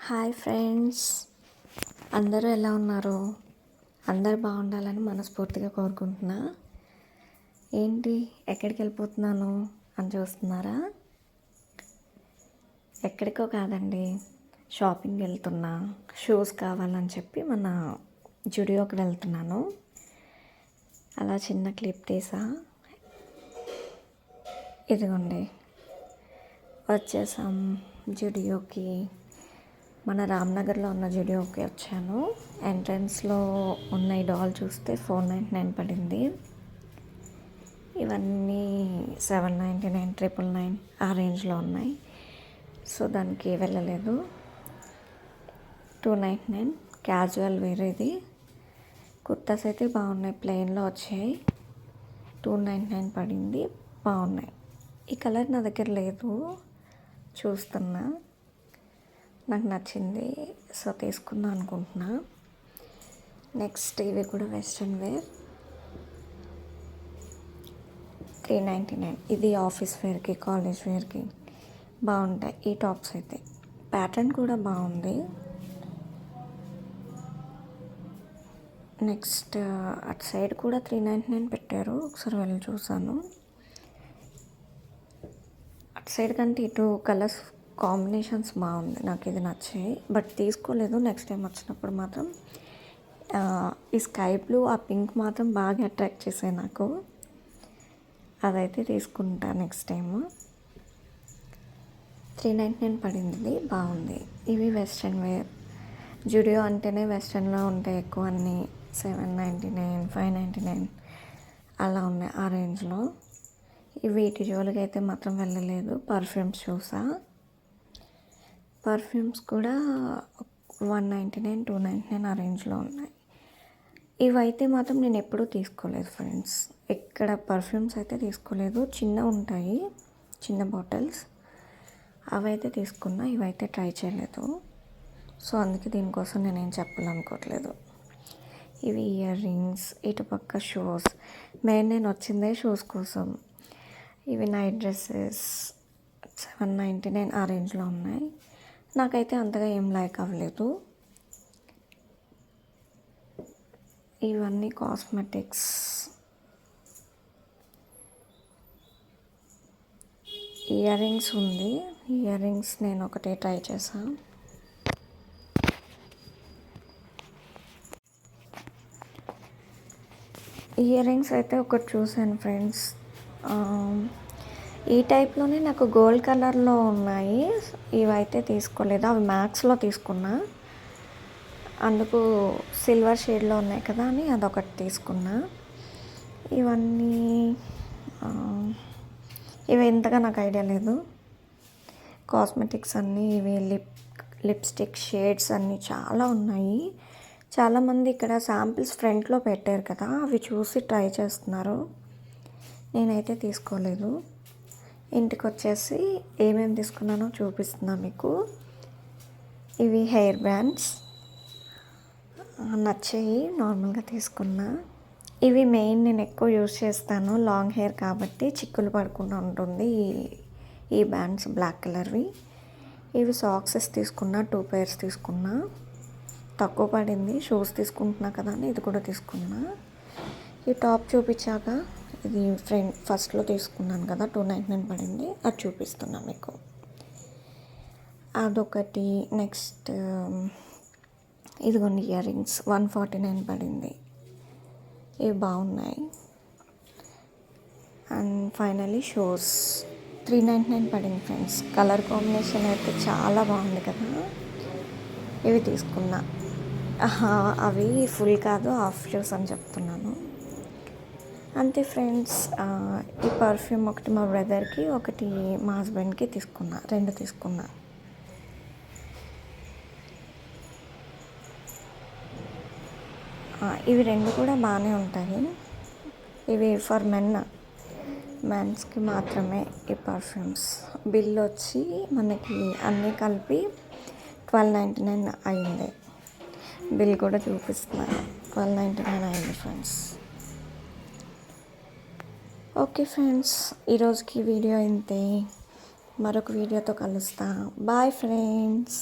Hi friends, అందరూ ఎలా ఉన్నారు? అందరు బాగుండాలని మనస్ఫూర్తిగా కోరుకుంటున్నా. ఏంటి ఎక్కడికి వెళ్ళిపోతున్నాను అని చూస్తున్నారా? ఎక్కడికో కాదండి, షాపింగ్ వెళ్తున్నా. షూస్ కావాలని చెప్పి మన జుడియోకి వెళ్తున్నాను. అలా చిన్న క్లిప్ తీసా. ఇదిగోండి, వచ్చేసాం జుడియోకి. మన రామ్నగర్లో ఉన్న జుడియోకి వచ్చాను. ఎంట్రన్స్లో ఉన్న ఈ డాల్ చూస్తే $499 పడింది. ఇవన్నీ $799, $999 ఆ రేంజ్లో ఉన్నాయి. సో దానికి వెళ్ళలేదు. $299 క్యాజువల్ వేర్. ఇది కుర్తాస్ అయితే బాగున్నాయి, ప్లెయిన్లో వచ్చాయి. $299 పడింది, బాగున్నాయి. ఈ కలర్ నా దగ్గర లేదు, చూస్తున్నా. నాకు నచ్చింది, సో తీసుకుందాం అనుకుంటున్నా. నెక్స్ట్ ఇవి కూడా వెస్ట్రన్ వేర్, $399. ఇది ఆఫీస్ వేర్కి, కాలేజ్ వేర్కి బాగుంటాయి ఈ టాప్స్ అయితే. ప్యాటర్న్ కూడా బాగుంది. నెక్స్ట్ అటు సైడ్ కూడా $399 పెట్టారు. ఒకసారి వెళ్ళి చూసాను. అటు సైడ్ కంటే ఇటు కలర్స్ కాంబినేషన్స్ బాగుంది, నాకు ఇది నచ్చాయి. బట్ తీసుకోలేదు. నెక్స్ట్ టైం వచ్చినప్పుడు మాత్రం ఈ స్కై బ్లూ, ఆ పింక్ మాత్రం బాగా అట్రాక్ట్ చేసాయి నాకు. అదైతే తీసుకుంటా నెక్స్ట్ టైము. $399 పడింది, బాగుంది. ఇవి వెస్ట్రన్ వేర్. జుడియో అంటేనే వెస్ట్రన్లో ఉంటాయి ఎక్కువ అన్నీ. $799, $599 అలా ఉన్నాయి ఆ రేంజ్లో. వీటి జోలికి అయితే మాత్రం వెళ్ళలేదు. పర్ఫ్యూమ్స్ చూసా. పర్ఫ్యూమ్స్ కూడా $199, $299 ఆ రేంజ్లో ఉన్నాయి. ఇవైతే మాత్రం నేను ఎప్పుడూ తీసుకోలేదు ఫ్రెండ్స్. ఎక్కడ పర్ఫ్యూమ్స్ అయితే తీసుకోలేదు. చిన్న ఉంటాయి, చిన్న బాటిల్స్, అవైతే తీసుకున్నా. ఇవైతే ట్రై చేయలేదు. సో అందుకే దీనికోసం నేనేం చెప్పాలనుకోవట్లేదు. ఇవి ఇయర్ రింగ్స్, ఇటుపక్క షూస్. మెయిన్ నేను వచ్చిందే షూస్ కోసం. ఇవి నైట్ డ్రెస్సెస్ $799 ఆ రేంజ్లో ఉన్నాయి. నాకైతే అంతగా ఏం లైక్ అవ్వలేదు. ఇవన్నీ కాస్మెటిక్స్. ఇయర్ రింగ్స్ ఉంది. ఇయర్ రింగ్స్ నేను ఒకటే ట్రై చేశాను. ఇయర్ రింగ్స్ అయితే ఒకటి చూసాను ఫ్రెండ్స్. ఈ టైప్లోనే నాకు గోల్డ్ కలర్లో ఉన్నాయి. ఇవైతే తీసుకోలేదు, అవి మ్యాక్స్లో తీసుకున్నా. అందుకు సిల్వర్ షేడ్లో ఉన్నాయి కదా అని అదొకటి తీసుకున్నా. ఇవన్నీ ఇవి ఎంతగా నాకు ఐడియా లేదు. కాస్మెటిక్స్ అన్నీ ఇవి లిప్స్టిక్ షేడ్స్ అన్నీ చాలా ఉన్నాయి. చాలామంది ఇక్కడ శాంపిల్స్ ఫ్రంట్లో పెట్టారు కదా, అవి చూసి ట్రై చేస్తున్నారు. నేనైతే తీసుకోలేదు. ఇంటికి వచ్చేసి ఏమేమి తీసుకున్నానో చూపిస్తున్నా మీకు. ఇవి హెయిర్ బ్యాండ్స్ నచ్చాయి, నార్మల్గా తీసుకున్నా. ఇవి మెయిన్ నేను ఎక్కువ యూజ్ చేస్తాను, లాంగ్ హెయిర్ కాబట్టి చిక్కులు పడకుండా ఉంటుంది ఈ బ్యాండ్స్, బ్లాక్ కలర్వి. ఇవి సాక్సెస్ తీసుకున్నా, 2 pairs తీసుకున్నా. తక్కువ పడింది, షూస్ తీసుకుంటున్నా కదా అని ఇది కూడా తీసుకున్నా. ఈ టాప్ చూపించాక ఇది ఫస్ట్లో తీసుకున్నాను కదా, $299 పడింది, అది చూపిస్తున్నా మీకు. అదొకటి. నెక్స్ట్ ఇదిగోండి ఇయర్ రింగ్స్ $149 పడింది. ఇవి బాగున్నాయి. అండ్ ఫైనలీ షూస్ $399 పడింది ఫ్రెండ్స్. కలర్ కాంబినేషన్ అయితే చాలా బాగుంది కదా, ఇవి తీసుకున్నా. అవి ఫుల్ కాదు, హాఫ్ షూస్ అని చెప్తున్నాను. అంతే ఫ్రెండ్స్. ఈ పర్ఫ్యూమ్ ఒకటి మా బ్రదర్కి, ఒకటి మా హస్బెండ్కి తీసుకున్నా. 2 తీసుకున్నా. ఇవి 2 కూడా బాగానే ఉంటాయి. ఇవి ఫర్ మెన్స్కి మాత్రమే ఈ పర్ఫ్యూమ్స్. బిల్ వచ్చి మనకి అన్నీ కలిపి $1299 అయింది. బిల్ కూడా చూపిస్తున్నాను, $1299 అయింది ఫ్రెండ్స్. ఓకే ఫ్రెండ్స్, ఈరోజుకి వీడియో ఇంతే. మరొక వీడియోతో కలుస్తా. Bye friends.